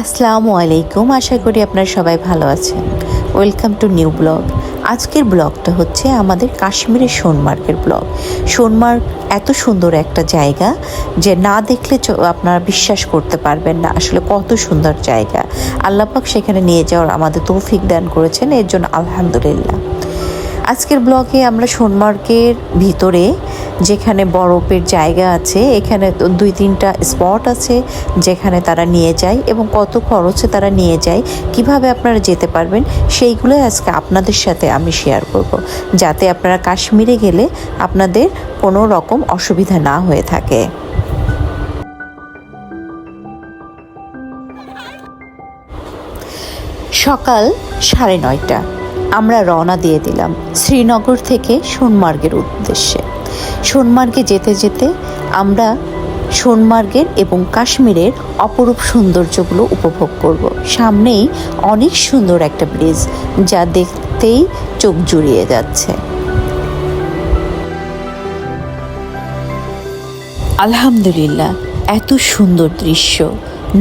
আসসালামু আলাইকুম। আশা করি আপনারা সবাই ভালো আছেন। Welcome to new blog. আজকের ব্লগটা হচ্ছে আমাদের কাশ্মীরের সোনমার্গের ব্লগ। সোনমার্গ এত সুন্দর একটা জায়গা যে না দেখলে আপনারা বিশ্বাস করতে পারবেন না আসলে কত সুন্দর জায়গা। আল্লাহ পাক সেখানে নিয়ে যাওয়ার আমাদের তৌফিক দান করেছেন, এর জন্য আলহামদুলিল্লাহ। আজকের ব্লগে আমরা সোনমার্গের ভিতরে যেখানে বরফের জায়গা আছে, এখানে 2-3টা স্পট আছে যেখানে তারা নিয়ে যায় এবং কত খরচে তারা নিয়ে যায়, কিভাবে আপনারা যেতে পারবেন সেইগুলোই আজকে আপনাদের সাথে আমি শেয়ার করব, যাতে আপনারা কাশ্মীরে গেলে আপনাদের কোনো রকম অসুবিধা না হয়ে থাকে। সকাল 9:30 আমরা রওনা দিয়ে দিলাম শ্রীনগর থেকে সোনমার্গের উদ্দেশ্যে। সোনমার্গে যেতে যেতে আমরা সোনমার্গের এবং কাশ্মীরের অপরূপ সৌন্দর্যগুলো উপভোগ করব। সামনেই অনেক সুন্দর একটা ব্রিজ, যা দেখতেই চোখ জুড়িয়ে যাচ্ছে। আলহামদুলিল্লাহ, এত সুন্দর দৃশ্য,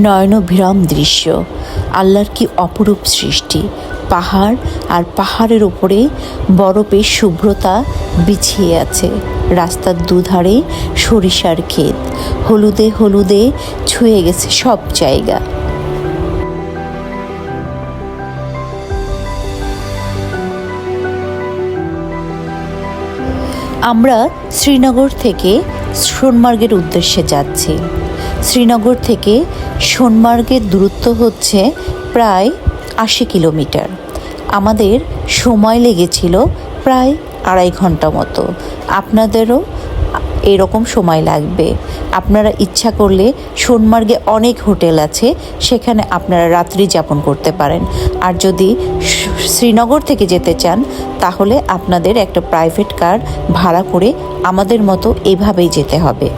নয়নভিরাম দৃশ্য, আল্লাহর কি অপরূপ সৃষ্টি। পাহাড় আর পাহাড়ের ওপরে বরফের শুভ্রতা বিছিয়ে আছে। রাস্তার দুধারে সরিষার ক্ষেত, হলুদে হলুদে ছুঁয়ে গেছে সব জায়গা। আমরা শ্রীনগর থেকে সোনমার্গের উদ্দেশ্যে যাচ্ছি। শ্রীনগর থেকে সোনমার্গের দূরত্ব হচ্ছে প্রায় 80 কিলোমিটার। আমাদের সময় লেগেছিল প্রায় 2.5 ঘন্টা মতো। আপনাদেরও এরকম সময় লাগবে। আপনারা ইচ্ছা করলে সোনমার্গে অনেক হোটেল আছে, সেখানে আপনারা রাত্রি যাপন করতে পারেন। আর যদি শ্রীনগর থেকে যেতে চান তাহলে আপনাদের একটা প্রাইভেট কার ভাড়া করে আমাদের মতো এভাবেই যেতে হবে।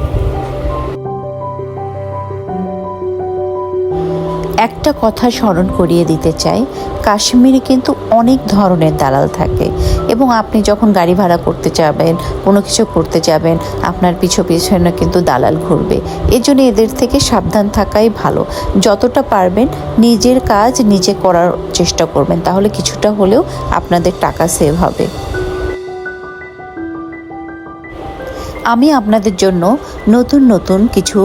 একটা কথা স্মরণ করিয়ে দিতে চাই, কাশ্মীরে কিন্তু অনেক ধরনের দালাল থাকে এবং আপনি যখন গাড়ি ভাড়া করতে যাবেন, কোনো কিছু করতে যাবেন, আপনার পিছনে কিন্তু দালাল ঘুরবে। এজন্য এদের থেকে সাবধান থাকাই ভালো। যতটা পারবেন নিজের কাজ নিজে করার চেষ্টা করবেন, তাহলে কিছুটা হলেও আপনাদের টাকা সেভ হবে। আমি আপনাদের জন্য নতুন নতুন কিছু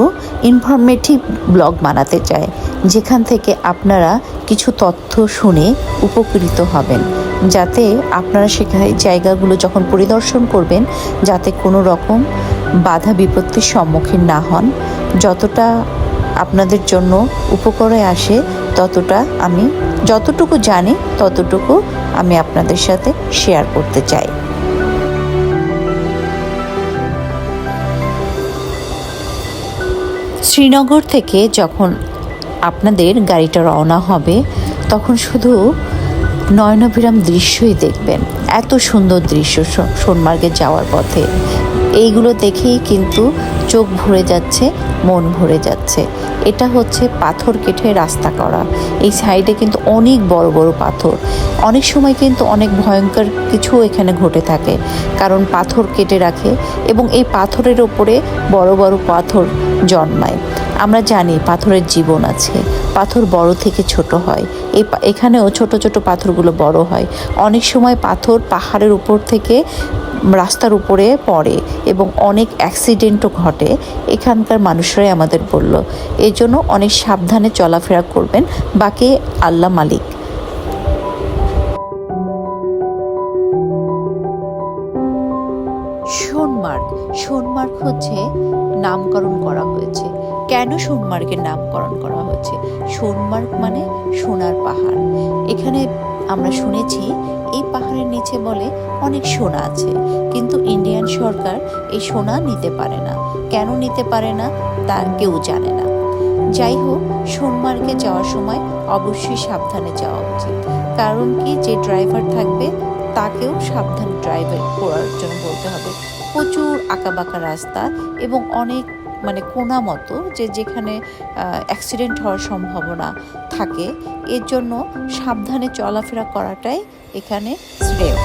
ইনফরমেটিভ ব্লগ বানাতে চাই, যেখান থেকে আপনারা কিছু তথ্য শুনে উপকৃত হবেন, যাতে আপনারা সেখানে জায়গাগুলো যখন পরিদর্শন করবেন যাতে কোনো রকম বাধা বিপত্তির সম্মুখীন না হন। যতটা আপনাদের জন্য উপকারে আসে ততটা আমি যতটুকু জানি ততটুকু আমি আপনাদের সাথে শেয়ার করতে চাই। শ্রীনগর থেকে যখন আপনাদের গাড়িটা রওনা হবে তখন শুধু নয়নভিরাম দৃশ্যই দেখবেন। এত সুন্দর দৃশ্য সোনমার্গে যাওয়ার পথে, এইগুলো দেখেই কিন্তু চোখ ভরে যাচ্ছে, মন ভরে যাচ্ছে। এটা হচ্ছে পাথর কেটে রাস্তা করা। এই সাইডে কিন্তু অনেক বড় বড় পাথর। অনেক সময় কিন্তু অনেক ভয়ঙ্কর কিছু এখানে ঘটে থাকে, কারণ পাথর কেটে রাখে এবং এই পাথরের ওপরে বড় বড় পাথর জন্মায়। আমরা জানি পাথরের জীবন আছে, পাথর বড় থেকে ছোট হয়। এখানেও ছোট ছোট পাথরগুলো বড় হয়। অনেক সময় পাথর পাহাড়ের উপর থেকে রাস্তার উপরে পড়ে এবং অনেক অ্যাক্সিডেন্টও ঘটে। এখানকার মানুষরাই আমাদের বলল, এই জন্য অনেক সাবধানে চলাফেরা করবেন, বাকি আল্লাহ মালিক। সোনমার্গ হচ্ছে নামকরণ করা হয়েছে। কেন সোনমার্গের নামকরণ করা হয়েছে? সোনমার্গ মানে সোনার পাহাড়। এখানে আমরা শুনেছি এই পাহাড়ের নিচে বলে অনেক সোনা আছে, কিন্তু ইন্ডিয়ান সরকার এই সোনা নিতে পারে না। কেন নিতে পারে না তা কেউ জানে না। যাই হোক, সোনমার্গে যাওয়ার সময় অবশ্যই সাবধানে যাওয়া উচিত। কারণ কি, যে ড্রাইভার থাকবে তাকেও সাবধান ড্রাইভার করার জন্য বলতে হবে। প্রচুর আঁকাবাঁকা রাস্তা এবং অনেক কোনা মতো, যেখানে অ্যাক্সিডেন্ট হওয়ার সম্ভাবনা থাকে। এর জন্য সাবধানে চলাফেরা করাটাই এখানে শ্রেয়।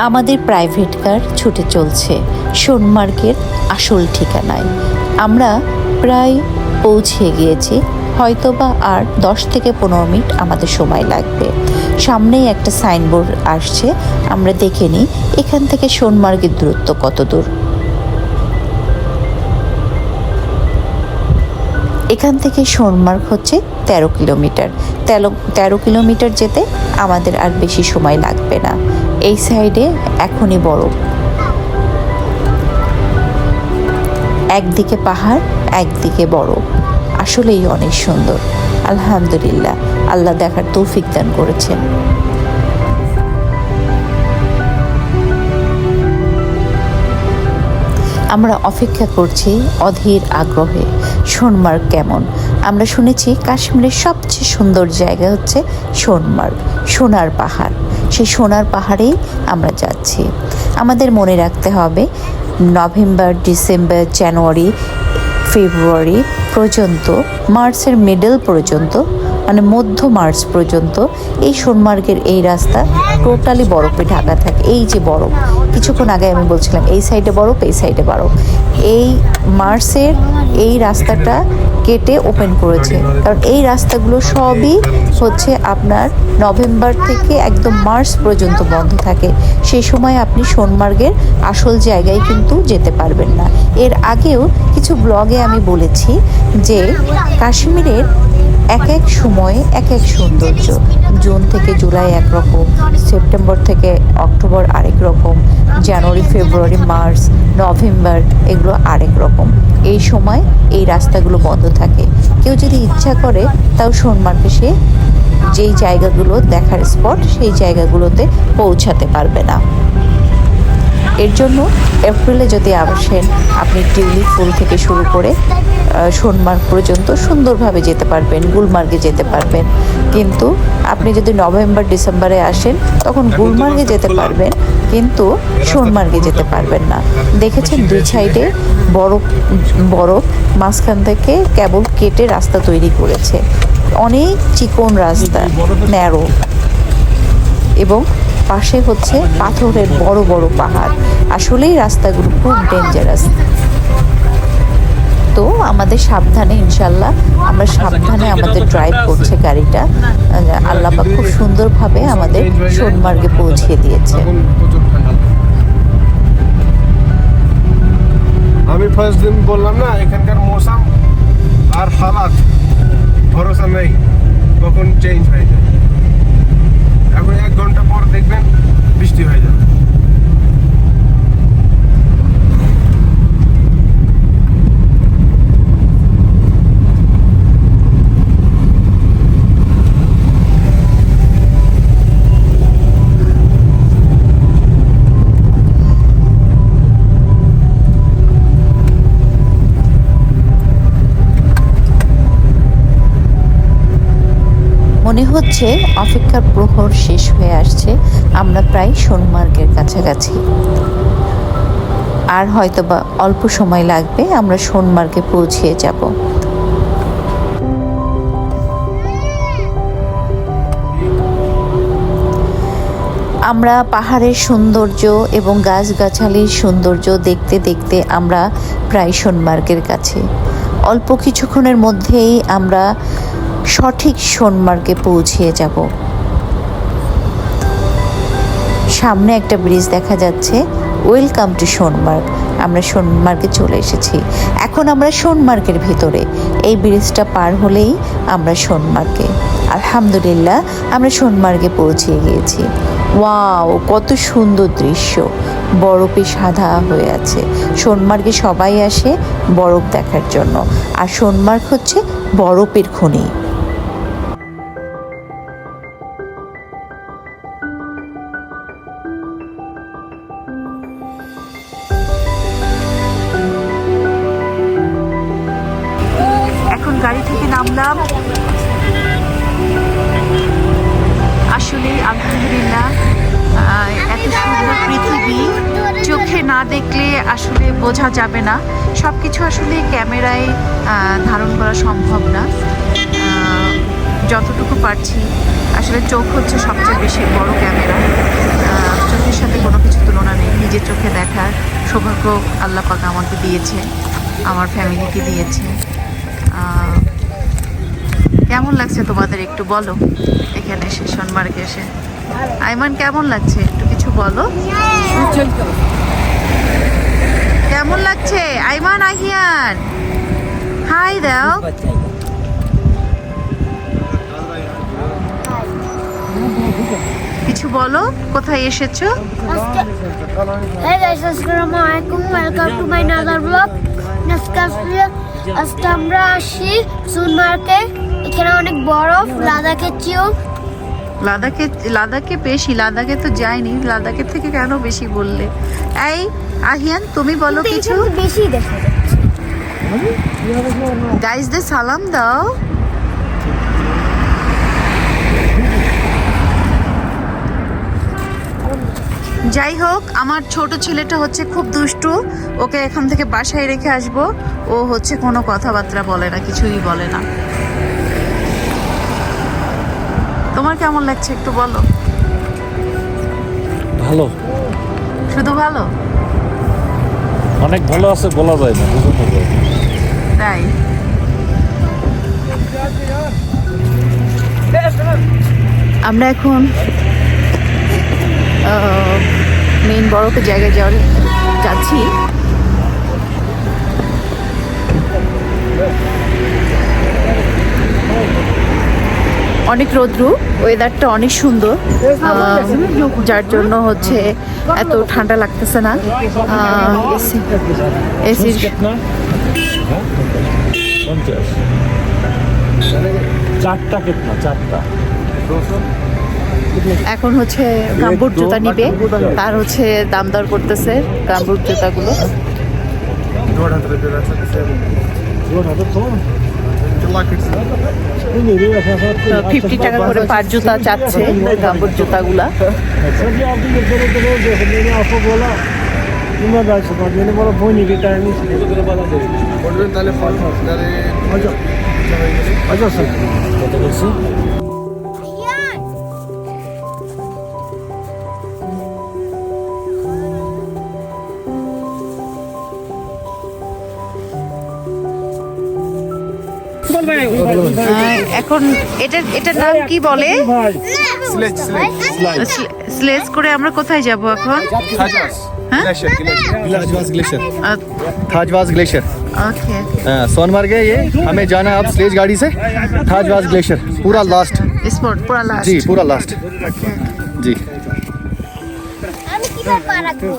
আমাদের প্রাইভেট কার ছুটে চলছে সোনমার্গের আসল ঠিকানায়। আমরা প্রায় পৌঁছে গিয়েছি, হয়তোবা আর 10 থেকে 15 মিনিট আমাদের সময় লাগবে। সামনেই একটা সাইনবোর্ড আসছে, আমরা দেখে নিই এখান থেকে সোনমার্গের দূরত্ব কত দূর। এখান থেকে সোনমার্গ হচ্ছে 13 কিলোমিটার। 13 কিলোমিটার যেতে আমাদের আর বেশি সময় লাগবে না। এই সাইডে এখনই বরফ, একদিকে পাহাড় একদিকে বরফ, আসলেই অনেক সুন্দর। আলহামদুলিল্লাহ, আল্লাহ দেখার তৌফিক দান করেছেন। আমরা অপেক্ষা করছি অধীর আগ্রহে সোনমার্গ কেমন। আমরা শুনেছি কাশ্মীরের সবচেয়ে সুন্দর জায়গা হচ্ছে সোনমার্গ, সোনার পাহাড়। সেই সোনার পাহাড়েই আমরা যাচ্ছি। আমাদের মনে রাখতে হবে নভেম্বর, ডিসেম্বর, জানুয়ারি, ফেব্রুয়ারি পর্যন্ত, মার্চের মিডল পর্যন্ত, মানে মধ্য মার্চ পর্যন্ত এই সোনমার্গের এই রাস্তা টোটালি বরফে ঢাকা থাকে। এই যে বরফ, কিছুক্ষণ আগে আমি বলছিলাম এই সাইডে বরফ, এই সাইডে বরফ। এই মার্চের এই রাস্তাটা কেটে ওপেন করেছে, কারণ এই রাস্তাগুলো সবই হচ্ছে আপনার নভেম্বর থেকে একদম মার্চ পর্যন্ত বন্ধ থাকে। সেই সময় আপনি সোনমার্গের আসল জায়গায় কিন্তু যেতে পারবেন না। এর আগেও কিছু ব্লগে আমি বলেছি যে কাশ্মীরের এক এক সময়ে এক এক সৌন্দর্য। জুন থেকে জুলাই একরকম, সেপ্টেম্বর থেকে অক্টোবর আরেক রকম, জানুয়ারি, ফেব্রুয়ারি, মার্চ, নভেম্বর এগুলো আরেক রকম। এই সময় এই রাস্তাগুলো বন্ধ থাকে। কেউ যদি ইচ্ছা করে তাও সোনমার্গে সে যেই জায়গাগুলো দেখার স্পট সেই জায়গাগুলোতে পৌঁছাতে পারবে না। এর জন্য এপ্রিলে যদি আসেন, আপনি টিউলিপ ফুল থেকে শুরু করে সোনমার্গ পর্যন্ত সুন্দরভাবে যেতে পারবেন, গুলমার্গে যেতে পারবেন। কিন্তু আপনি যদি নভেম্বর, ডিসেম্বরে আসেন, তখন গুলমার্গে যেতে পারবেন, কিন্তু সোনমার্গে যেতে পারবেন না। দেখেছেন দুই সাইডে বরফ, মাঝখান থেকে কেবল কেটে রাস্তা তৈরি করেছে। অনেক চিকন রাস্তা, ন্যারো, এবং পাশে হচ্ছে পাথরের বড় বড় পাহাড়। আসলেই রাস্তাগুলো খুব ডেঞ্জারাস। তো আমাদের সাবধানে, ইনশাল্লাহ আমরা সাবধানে আমাদের ড্রাইভ করছে গাড়িটা। আল্লাহ পাক খুব সুন্দরভাবে আমাদের সোনমার্গে পৌঁছে দিয়েছে। আমি ফার্স্ট দিন বললাম না, এখানকার মৌসুম আর হালাত ভরসা নেই, কখন চেঞ্জ হয়ে যায়। এখন 1 ঘন্টা পর দেখবেন বৃষ্টি হয়ে যাবে। মনে হচ্ছে অপেক্ষার প্রহর শেষ হয়ে আসছে। আমরা প্রায় সোনমার্গের কাছাকাছি, আর হয়তোবা অল্প সময় লাগবে, আমরা সোনমার্গে পৌঁছে যাব। আমরা পাহাড়ের সৌন্দর্য এবং গাছগাছালির সৌন্দর্য দেখতে দেখতে আমরা প্রায় সোনমার্গের কাছে। অল্প কিছুক্ষণের মধ্যেই আমরা সঠিক সোনমার্গে পৌঁছে যাব। সামনে একটা ব্রিজ দেখা যাচ্ছে, ওয়েলকাম টু সোনমার্গ। আমরা সোনমার্গে চলে এসেছি। এখন আমরা সোনমার্গের ভিতরে। এই ব্রিজটা পার হলেই আমরা সোনমার্গে। আলহামদুলিল্লাহ, আমরা সোনমার্গে পৌঁছে গিয়েছি। ওয়াও, কত সুন্দর দৃশ্য! বরফে সাদা হয়ে আছে। সোনমার্গে সবাই আসে বরফ দেখার জন্য, আর সোনমার্গ হচ্ছে বরফের খনি। এখন গাড়ি থেকে নামলাম। আসলে আলহামদুলিল্লাহ, এত সুন্দর পৃথিবী চোখে না দেখলে আসলে বোঝা যাবে না। সব কিছু আসলে ক্যামেরায় ধারণ করা সম্ভব না। যতটুকু পারছি, আসলে চোখ হচ্ছে সবচেয়ে বেশি বড় ক্যামেরা। চোখের এর সাথে কোনো কিছু তুলনা নেই। নিজের চোখে দেখার সৌভাগ্য আল্লাহ পাক আমাকে দিয়েছে, আমার ফ্যামিলিকে দিয়েছে। কেমন লাগছে তোমাদের একটু বলো, এখানে এসে সোনমার্গে এসে? আইমান কেমন লাগছে একটু কিছু বলো। কেমন লাগছে আইমান? আহিয়ান হাই দাও। কিছু বলো, কোথায় এসেছো? Hey guys, Assalamualaikum. Welcome to my another vlog. আজকে আমরা আসি সোনমার্গে। এখানে অনেক বরফ, লাদাখের চেয়েও। লাদাখে বেশি? লাদাখে তো যাইনি, লাদাখের থেকে কেন বেশি বললে? এই আহিয়ান তুমি বলো কিছু। বেশি দেখা যাচ্ছে। গাইসদের সালাম দাও। যাই হোক, আমার ছোট ছেলেটা হচ্ছে খুব দুষ্টু, ওকে এখান থেকে বাসায় রেখে আসবো। ও হচ্ছে কোনো কথাবার্তা বলে না, কিছুই বলে না। তোমার কেমন লাগছে একটু বলো। ভালো, শুধু ভালো? অনেক ভালো আছে, বলা যায় না, বোঝানো যায় না। তাই আমরা এখন মেইন বরফের জায়গায় যাচ্ছি। অনেক রৌদ্রু, ওয়েদারটা অনেক সুন্দর, যার জন্য হচ্ছে এত ঠান্ডা লাগতেছে না। এসির চারটা কিতনা? চারটা। এখন হচ্ছে গাম্বুট জুতা নিবে, তার হচ্ছে দাম দর করতেছে গাম্বুট জুতাগুলো। 50 টাকা করে পার জুতা চাচ্ছে গাম্বুট জুতাগুলা। কত বলছে? এখন এটার নাম কি বলে? স্লেজ করে আমরা কোথায় যাব এখন? थाजवास ग्लेशियर। ওকে सोनमर्ग है ये, हमें जाना है अब स्लेज गाड़ी से थाजवास ग्लेशियर, पूरा लास्ट। স্পট পুরা লাস্ট। जी पूरा लास्ट जी। আমি কিভাবে পা রাখবো?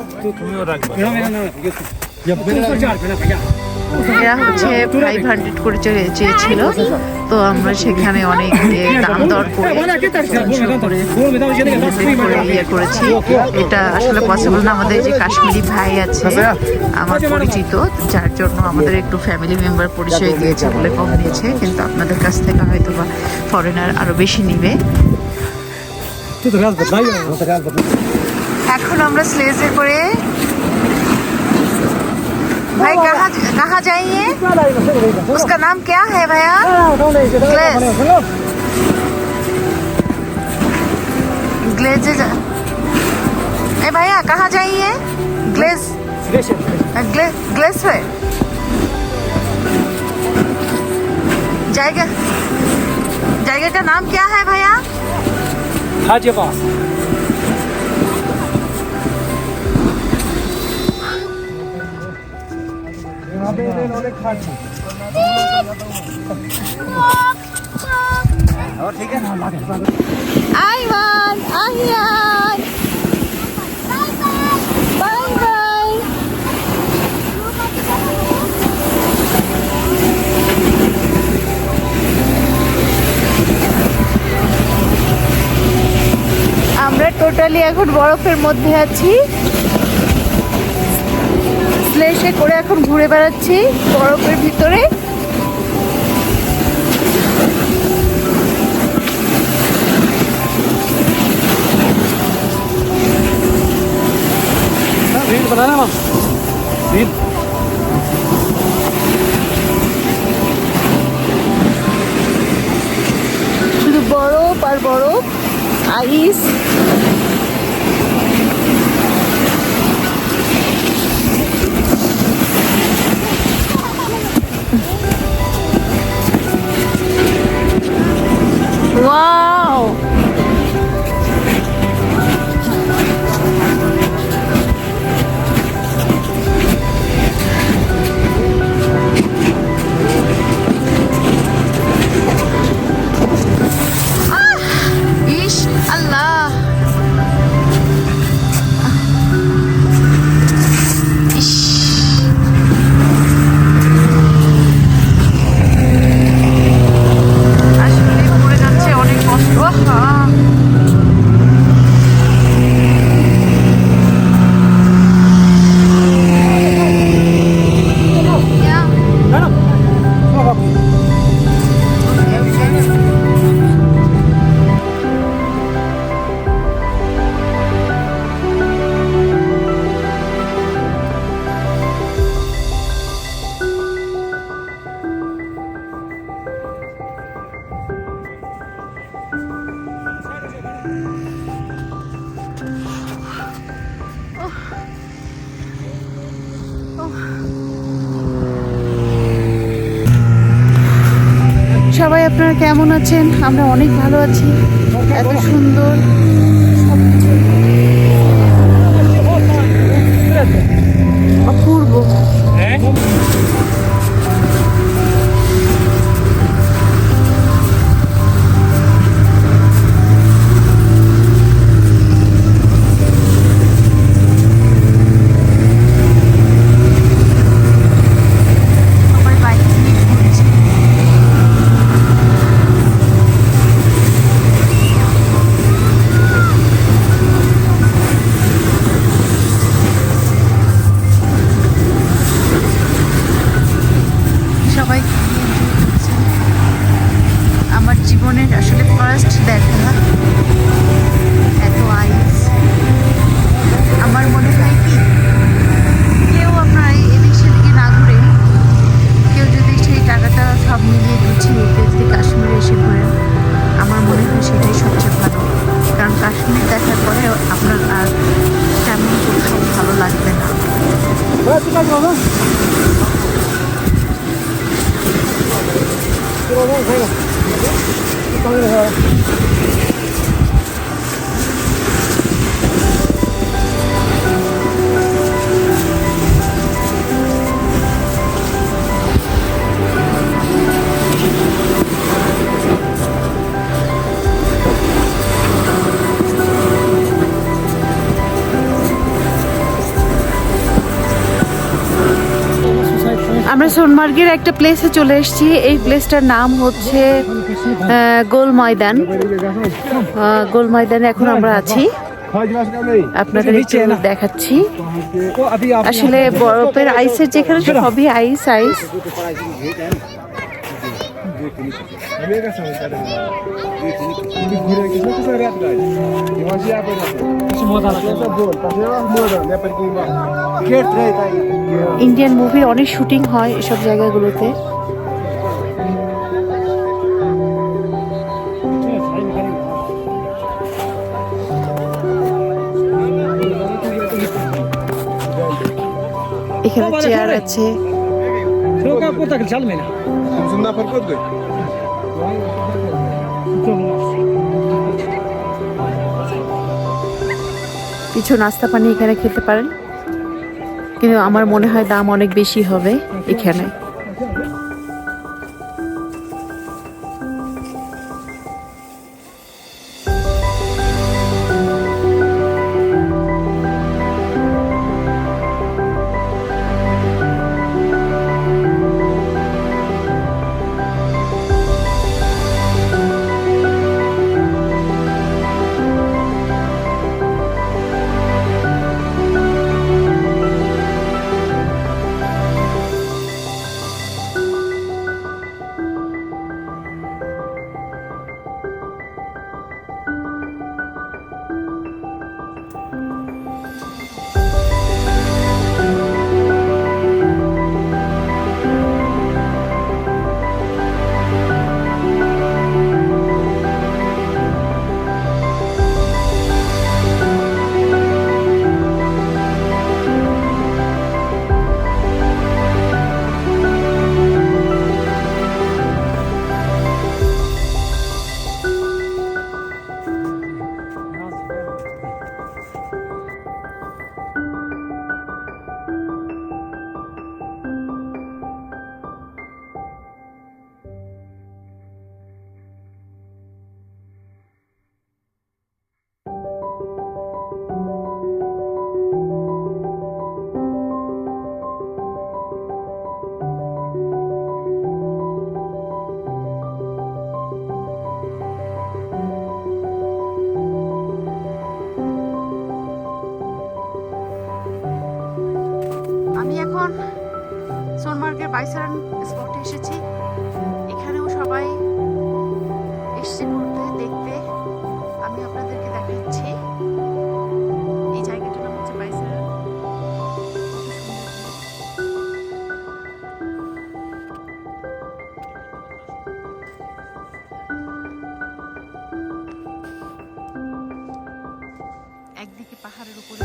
এরা হচ্ছে 500 করে চেয়েছিল, তো আমরা সেখানে অনেক দাম দর করে ইয়ে করেছি। এটা আসলে পসিবল না, আমাদের যে কাশ্মীরি ভাই আছে আমার পরিচিত, যার জন্য আমাদের একটু ফ্যামিলি মেম্বার পরিচয় দিয়েছে বলে কম দিয়েছে, কিন্তু আপনাদের কাছ থেকে হয়তো বা ফরেনার আরো বেশি নিবে। এখন আমরা স্লেজে করে भाई कहाँ जाएंगे? उसका नाम क्या है भैया? ग्लेस। ग्लेज। ए भैया कहाँ जाइए? ग्लेस। ग्लेस पे जाएगा का नाम क्या है भैया? थाजवास। Ivan, Ahiyan, bye bye. আমরা টোটালি এখন বরফের মধ্যে আছি, স্লেজে করে এখন ঘুরে বেড়াচ্ছি বরফের ভিতরে। শুধু বরফ আর বরফ, আইস। সবাই আপনারা কেমন আছেন? আমরা অনেক ভালো আছি। এত সুন্দর সবকিছু অপূর্ব। সবাই বাইক নিয়ে ঘুরছে। সবাই আমার জীবনের আসলে ফার্স্ট দেখা এত আইস। আমার মনে হয় কি কেউ আপনারা এদিক সেদিকে না ঘুরে কেউ যদি সেই টাকাটা সব মিলিয়ে গুছিয়ে কেউ যদি কাশ্মীরে এসে ঘুরেন আমার মনে হয় সেটাই সবচেয়ে ভালো। কারণ কাশ্মীর দেখার পরে আপনার আর তেমন কোথাও ভালো লাগবে না। আমরা সোনমার্গের একটা প্লেসে চলে এসেছি। এই প্লেসটার নাম হচ্ছে গোল ময়দান। গোল ময়দানে এখন আমরা আছি, আপনাদের একটু দেখাচ্ছি। আসলে বরফের আইসের যেখানে সবই আইস আইস। ইন্ডিয়ান মুভির অনেক শুটিং হয় এসব জায়গাগুলোতে। এখানে চেয়ার আছে। কিছু নাস্তা পানি এখানে খেতে পারেন, কিন্তু আমার মনে হয় দাম অনেক বেশি হবে এখানে। সোনমার্গের বাইসারান স্পটে এসেছি। এখানেও সবাই এসছে ঘুরতে দেখতে। আমি আপনাদেরকে দেখাচ্ছি এই জায়গাটার নাম হচ্ছে বাইসারান। একদিকে পাহাড়ের উপরে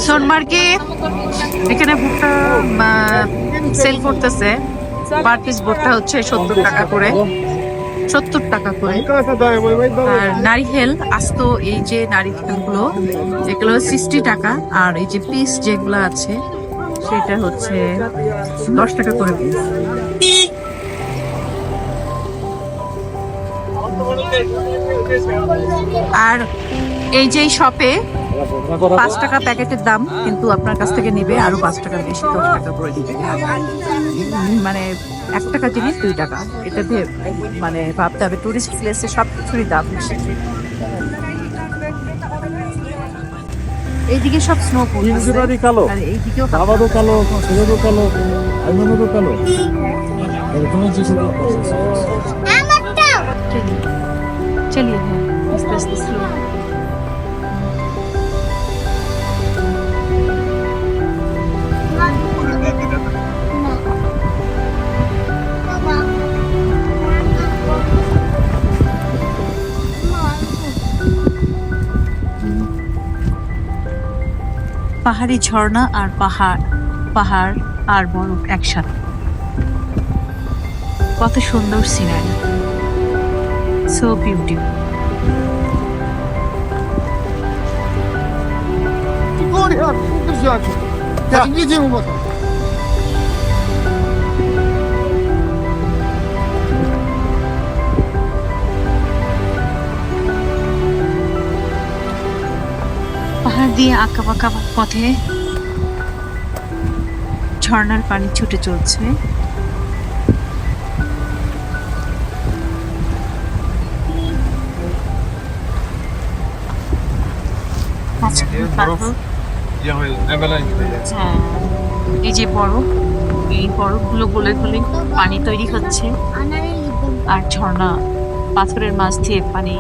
সোনমার্গে এখানে ভুট্টা সেল করতেছে, পার পিস ভুট্টা হচ্ছে 70 টাকা করে, 70 টাকা করে। আর নারিকেল আস্ত, এই যে নারিকেলগুলো এগুলো 60 টাকা, আর এই যে পিস যেগুলো আছে সেটা হচ্ছে 10 টাকা করে পিস। আর এই যে শপে 5 টাকা প্যাকেটের দাম, কিন্তু আপনার কাছ থেকে নেবে আরো 5 টাকা বেশি, 10 টাকা করে দিবে। মানে 1 টাকা জিনিস 2 টাকা, এটাতে মানে ভাবতে হবে টুরিস্ট প্লেসে সব কিছুরই দাম বেশি। এইদিকে সব স্নো প্রিন্সিপালই কালো, আর এইদিকেও বাবারও কালো, ছেলেরও কালো, আইমানেরও কালো। তুমি যে শুধু चलिए आस्ते आस्ते स्लो। পাহাড়ি ঝর্ণা আর পাহাড় আর বরফ একসাথে, কত সুন্দর সিনারি, সো বিউটিফুল। পাহাড় দিয়ে আঁকা বাঁকা পথে ঝর্ণার পানি ছুটে চলছে। এই যে বরফ, এই বরফগুলো গলে গলে পানি তৈরি হচ্ছে, আর ঝর্ণা পাথরের মাছ দিয়ে পানি,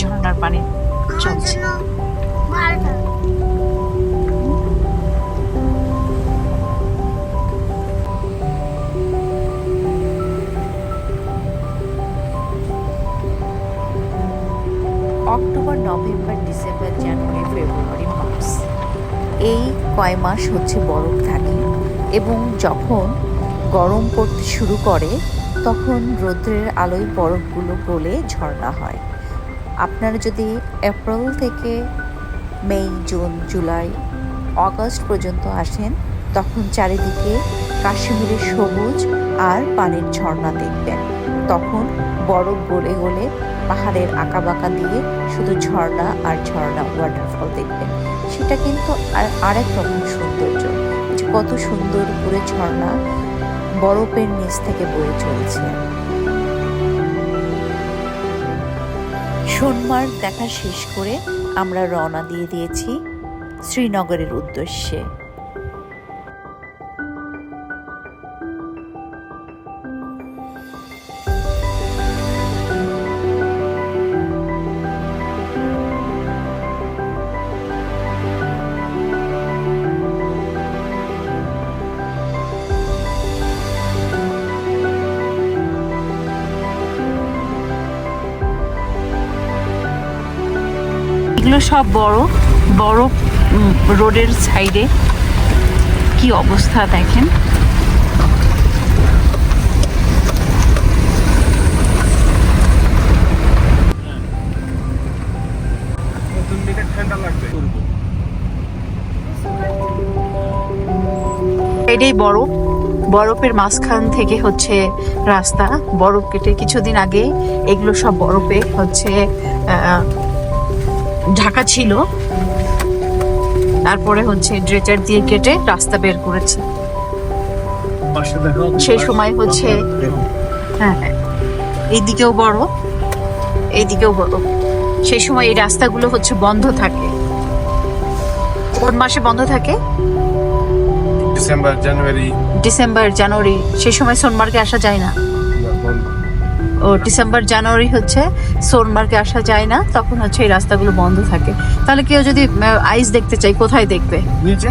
ঝর্ণার পানি চলছে। অক্টোবর, নভেম্বর, ডিসেম্বর, জানুয়ারি, ফেব্রুয়ারি, মার্চ, এই কয় মাস হচ্ছে বরফ থাকে, এবং যখন গরম পড়তে শুরু করে তখন রৌদ্রের আলোয় বরফগুলো গলে ঝর্ণা হয়। আপনারা যদি এপ্রিল থেকে মে, জুন, জুলাই, আগস্ট পর্যন্ত আসেন, তখন চারিদিকে কাশ্মীরের সবুজ আর পানির ঝর্ণা দেখবেন। তখন বরফ গলে গলে পাহাড়ের আঁকাবাঁকা দিয়ে শুধু ঝর্ণা আর ঝর্ণা, ওয়াটারফল দেখবেন। সেটা কিন্তু আরেক রকম সৌন্দর্য, যে কত সুন্দর করে ঝর্ণা বরফের নিচ থেকে বয়ে চলছে। সোনমার্গ দেখা শেষ করে আমরা রওনা দিয়ে দিয়েছি শ্রীনগরের উদ্দেশ্যে। এগুলো সব বরফ রোডের সাইডে, কি অবস্থা দেখেন। ঠান্ডা লাগবে। এটাই বরফের মাঝখান থেকে হচ্ছে রাস্তা, বরফ কেটে কিছুদিন আগে এগুলো সব বরফে হচ্ছে ঢাকা ছিল, তারপরে হচ্ছে ড্রেচার দিয়ে কেটে রাস্তা বের করেছে। সেই সময় হচ্ছে হ্যাঁ, এইদিকেও বরফ, এইদিকেও বরফ। সেই সময় এই রাস্তাগুলো হচ্ছে বন্ধ থাকে। কোন মাসে বন্ধ থাকে? ডিসেম্বর, জানুয়ারি। সেই সময় সোনমার্গে আসা যায় না। ও ডিসেম্বর, জানুয়ারি হচ্ছে সোনমার্গে আসা যায় না, তখন হচ্ছে এই রাস্তাগুলো বন্ধ থাকে। তাহলে কেউ যদি আইস দেখতে চাই কোথায় দেখবে? নিচে।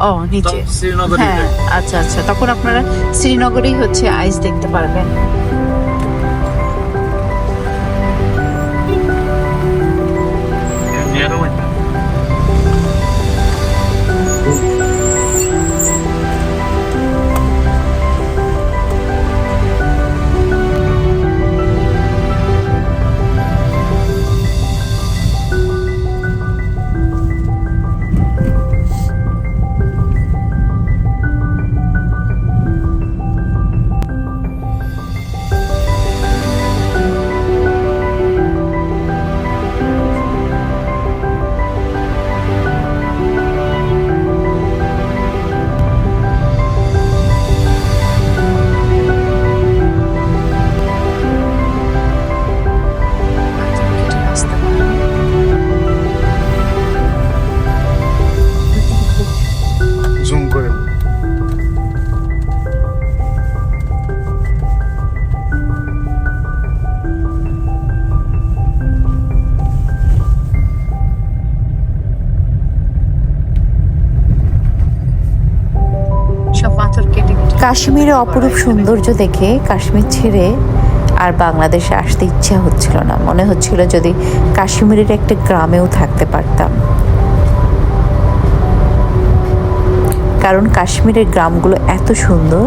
ও নিচে, হ্যাঁ আচ্ছা আচ্ছা, তখন আপনারা শ্রীনগরেই হচ্ছে আইস দেখতে পারবেন। কাশ্মীরের অপরূপ সৌন্দর্য দেখে কাশ্মীর ছেড়ে আর বাংলাদেশে আসতে ইচ্ছা হচ্ছিল না। মনে হচ্ছিল যদি কাশ্মীরের একটা গ্রামেও থাকতে পারতাম, কারণ কাশ্মীরের গ্রামগুলো এত সুন্দর।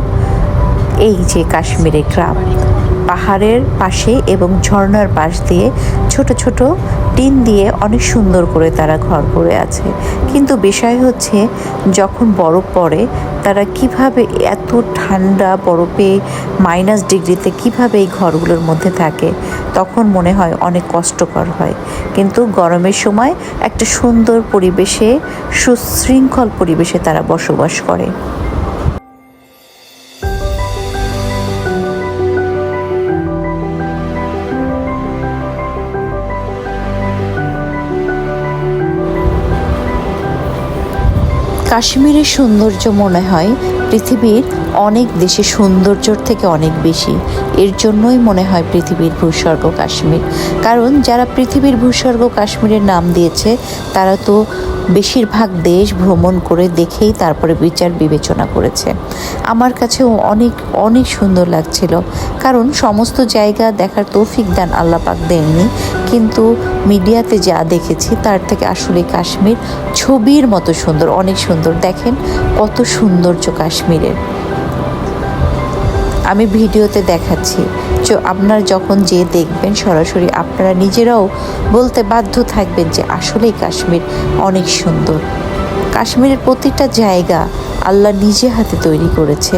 এই যে কাশ্মীরের গ্রাম, পাহাড়ের পাশে এবং ঝর্ণার পাশ দিয়ে ছোট ছোট টিন দিয়ে অনেক সুন্দর করে তারা ঘর করে আছে। কিন্তু বিষয় হচ্ছে যখন বরফ পড়ে তারা কিভাবে এত ঠান্ডা বরফে -ডিগ্রিতে কিভাবে এই ঘরগুলোর মধ্যে থাকে, তখন মনে হয় অনেক কষ্টকর হয়। কিন্তু গরমের সময় একটা সুন্দর পরিবেশে, সুশৃঙ্খল পরিবেশে তারা বসবাস করে। কাশ্মীরের সৌন্দর্য মনে হয় পৃথিবীর অনেক দেশের সৌন্দর্যর থেকে অনেক বেশি। এর জন্যই মনে হয় পৃথিবীর ভূস্বর্গ কাশ্মীর। কারণ যারা পৃথিবীর ভূস্বর্গ কাশ্মীরের নাম দিয়েছে তারা তো বেশিরভাগ দেশ ভ্রমণ করে দেখেই তারপরে বিচার বিবেচনা করেছে। আমার কাছেও অনেক অনেক সুন্দর লাগছিল, কারণ সমস্ত জায়গা দেখার তৌফিক দান আল্লাহ পাক দেননি, কিন্তু মিডিয়াতে যা দেখেছি তার থেকে আসলে কাশ্মীর ছবির মতো সুন্দর, অনেক সুন্দর। দেখেন কত সৌন্দর্য কাশ্মীরের, আমি ভিডিওতে দেখাচ্ছি। আপনারা যখন যে দেখবেন সরাসরি আপনারা নিজেরাও বলতে বাধ্য থাকবেন যে আসলেই কাশ্মীর অনেক সুন্দর। কাশ্মীরের প্রতিটা জায়গা আল্লাহ নিজে হাতে তৈরি করেছে,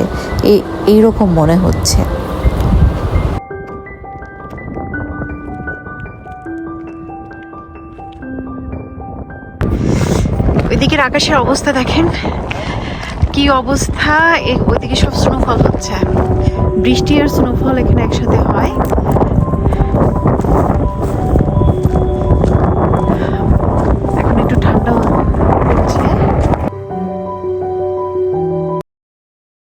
এইরকম মনে হচ্ছে। ওইদিকের আকাশের অবস্থা দেখেন কি অবস্থা, ওইদিকে সব স্নোফল হচ্ছে। বৃষ্টি আর স্নোফল এখানে একসাথে